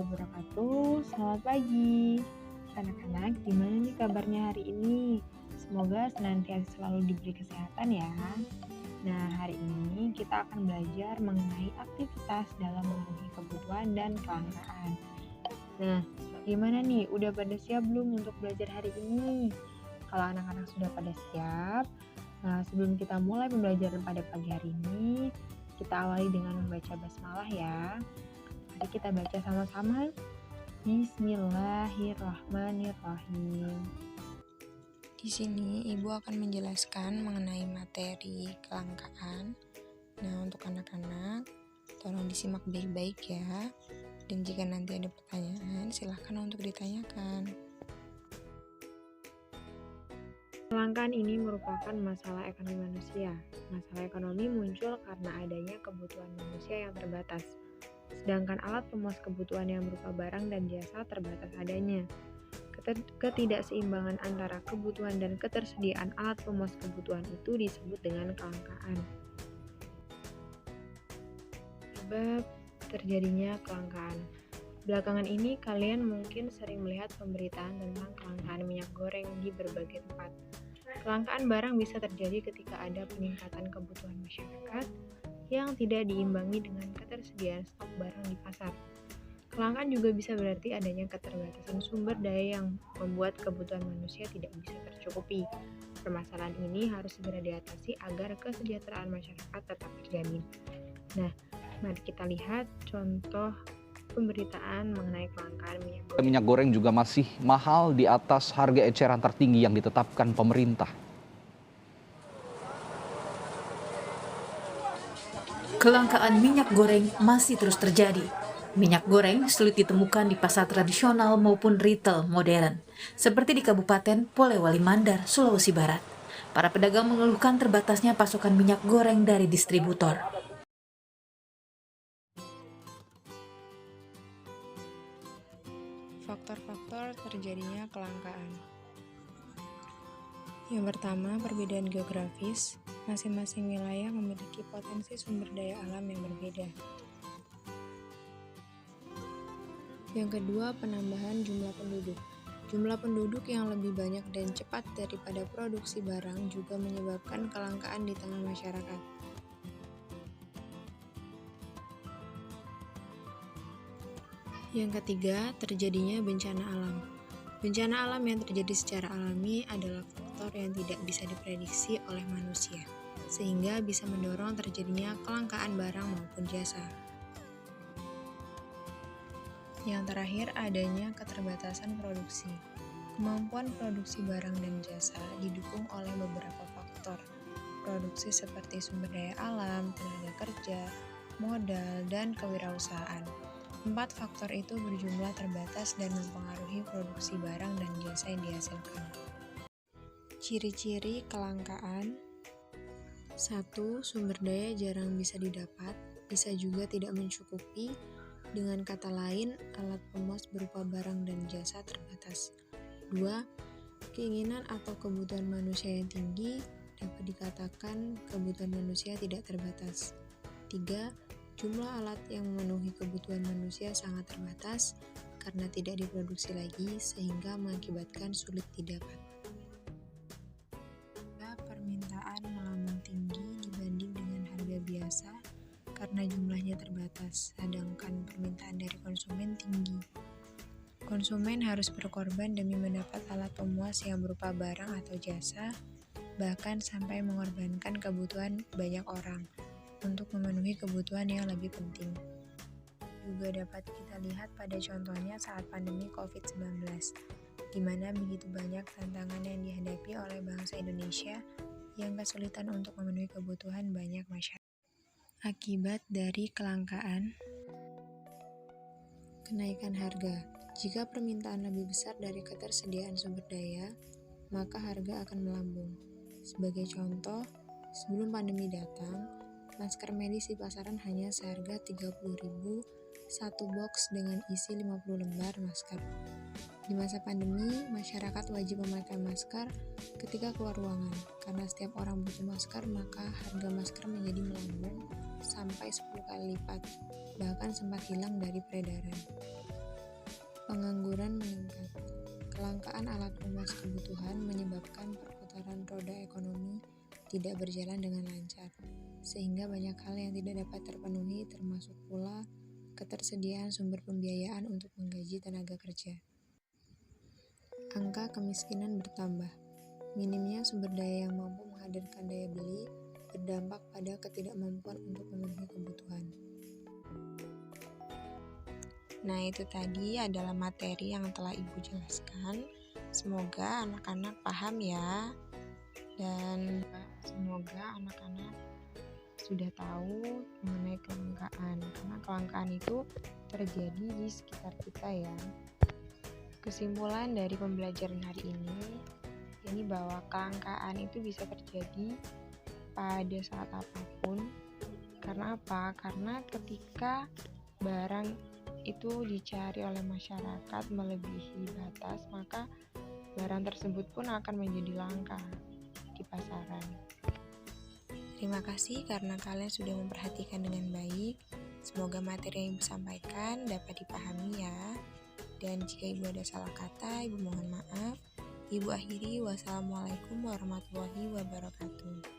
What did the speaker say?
wabarakatuh. Selamat pagi. Anak-anak, gimana nih kabarnya hari ini? Semoga senantiasa selalu diberi kesehatan ya. Nah, hari ini kita akan belajar mengenai aktivitas dalam memenuhi kebutuhan dan kelangkaan. Nah, gimana nih? Udah pada siap belum untuk belajar hari ini? Kalau anak-anak sudah pada siap, nah sebelum kita mulai pembelajaran pada pagi hari ini, kita awali dengan membaca basmalah ya. Mari kita baca sama-sama. Bismillahirrahmanirrahim. Di sini Ibu akan menjelaskan mengenai materi kelangkaan. Nah, untuk anak-anak, tolong disimak baik-baik ya. Dan jika nanti ada pertanyaan, silahkan untuk ditanyakan. Kelangkaan ini merupakan masalah ekonomi manusia. Masalah ekonomi muncul karena adanya kebutuhan manusia yang terbatas. Sedangkan alat pemuas kebutuhan yang berupa barang dan jasa terbatas adanya. Ketidakseimbangan antara kebutuhan dan ketersediaan alat pemuas kebutuhan itu disebut dengan kelangkaan. Sebab terjadinya kelangkaan. Belakangan ini kalian mungkin sering melihat pemberitaan tentang kelangkaan minyak goreng di berbagai tempat. Kelangkaan barang bisa terjadi ketika ada peningkatan kebutuhan masyarakat yang tidak diimbangi dengan ketersediaan stok barang di pasar. Kelangkaan juga bisa berarti adanya keterbatasan sumber daya yang membuat kebutuhan manusia tidak bisa tercukupi. Permasalahan ini harus segera diatasi agar kesejahteraan masyarakat tetap terjamin. Nah, mari kita lihat contoh pemberitaan mengenai kelangkaan minyak goreng. Minyak goreng juga masih mahal di atas harga eceran tertinggi yang ditetapkan pemerintah. Kelangkaan minyak goreng masih terus terjadi. Minyak goreng sulit ditemukan di pasar tradisional maupun retail modern, seperti di Kabupaten Polewali Mandar, Sulawesi Barat. Para pedagang mengeluhkan terbatasnya pasokan minyak goreng dari distributor. Faktor-faktor terjadinya kelangkaan. Yang pertama, perbedaan geografis. Masing-masing wilayah memiliki potensi sumber daya alam yang berbeda. Yang kedua, penambahan jumlah penduduk. Jumlah penduduk yang lebih banyak dan cepat daripada produksi barang juga menyebabkan kelangkaan di tengah masyarakat. Yang ketiga, terjadinya bencana alam. Bencana alam yang terjadi secara alami adalah faktor yang tidak bisa diprediksi oleh manusia, sehingga bisa mendorong terjadinya kelangkaan barang maupun jasa. Yang terakhir, adanya keterbatasan produksi. Kemampuan produksi barang dan jasa didukung oleh beberapa faktor. Produksi seperti sumber daya alam, tenaga kerja, modal, dan kewirausahaan. 4 faktor itu berjumlah terbatas dan mempengaruhi produksi barang dan jasa yang dihasilkan. Ciri-ciri kelangkaan. 1. Sumber daya jarang bisa didapat, bisa juga tidak mencukupi. Dengan kata lain, alat pemuas berupa barang dan jasa terbatas. 2. Keinginan atau kebutuhan manusia yang tinggi, dapat dikatakan kebutuhan manusia tidak terbatas. 3. Jumlah alat yang memenuhi kebutuhan manusia sangat terbatas karena tidak diproduksi lagi sehingga mengakibatkan sulit didapat. Permintaan melambung tinggi dibanding dengan harga biasa karena jumlahnya terbatas, sedangkan permintaan dari konsumen tinggi. Konsumen harus berkorban demi mendapat alat pemuas yang berupa barang atau jasa, bahkan sampai mengorbankan kebutuhan banyak orang untuk memenuhi kebutuhan yang lebih penting. Juga dapat kita lihat pada contohnya saat pandemi COVID-19, di mana begitu banyak tantangan yang dihadapi oleh bangsa Indonesia yang kesulitan untuk memenuhi kebutuhan banyak masyarakat. Akibat dari kelangkaan, kenaikan harga. Jika permintaan lebih besar dari ketersediaan sumber daya, maka harga akan melambung. Sebagai contoh, sebelum pandemi datang, masker medis di pasaran hanya seharga 30.000 satu box dengan isi 50 lembar masker. Di masa pandemi, masyarakat wajib memakai masker ketika keluar ruangan. Karena setiap orang butuh masker, maka harga masker menjadi melambung sampai 10 kali lipat, bahkan sempat hilang dari peredaran. Pengangguran meningkat. Kelangkaan alat pemuas kebutuhan menyebabkan perputaran roda ekonomi tidak berjalan dengan lancar, sehingga banyak hal yang tidak dapat terpenuhi, termasuk pula ketersediaan sumber pembiayaan untuk menggaji tenaga kerja. Angka kemiskinan bertambah. Minimnya sumber daya yang mampu menghadirkan daya beli berdampak pada ketidakmampuan untuk memenuhi kebutuhan. Nah, itu tadi adalah materi yang telah Ibu jelaskan. Semoga anak-anak paham ya. Dan semoga anak-anak sudah tahu mengenai kelangkaan. Karena kelangkaan itu terjadi di sekitar kita ya. Kesimpulan dari pembelajaran hari ini bahwa kelangkaan itu bisa terjadi pada saat apapun. Karena apa? Karena ketika barang itu dicari oleh masyarakat melebihi batas, maka barang tersebut pun akan menjadi langka di pasaran. Terima kasih karena kalian sudah memperhatikan dengan baik. Semoga materi yang Ibu sampaikan dapat dipahami ya. Dan jika Ibu ada salah kata, Ibu mohon maaf. Ibu akhiri, wassalamualaikum warahmatullahi wabarakatuh.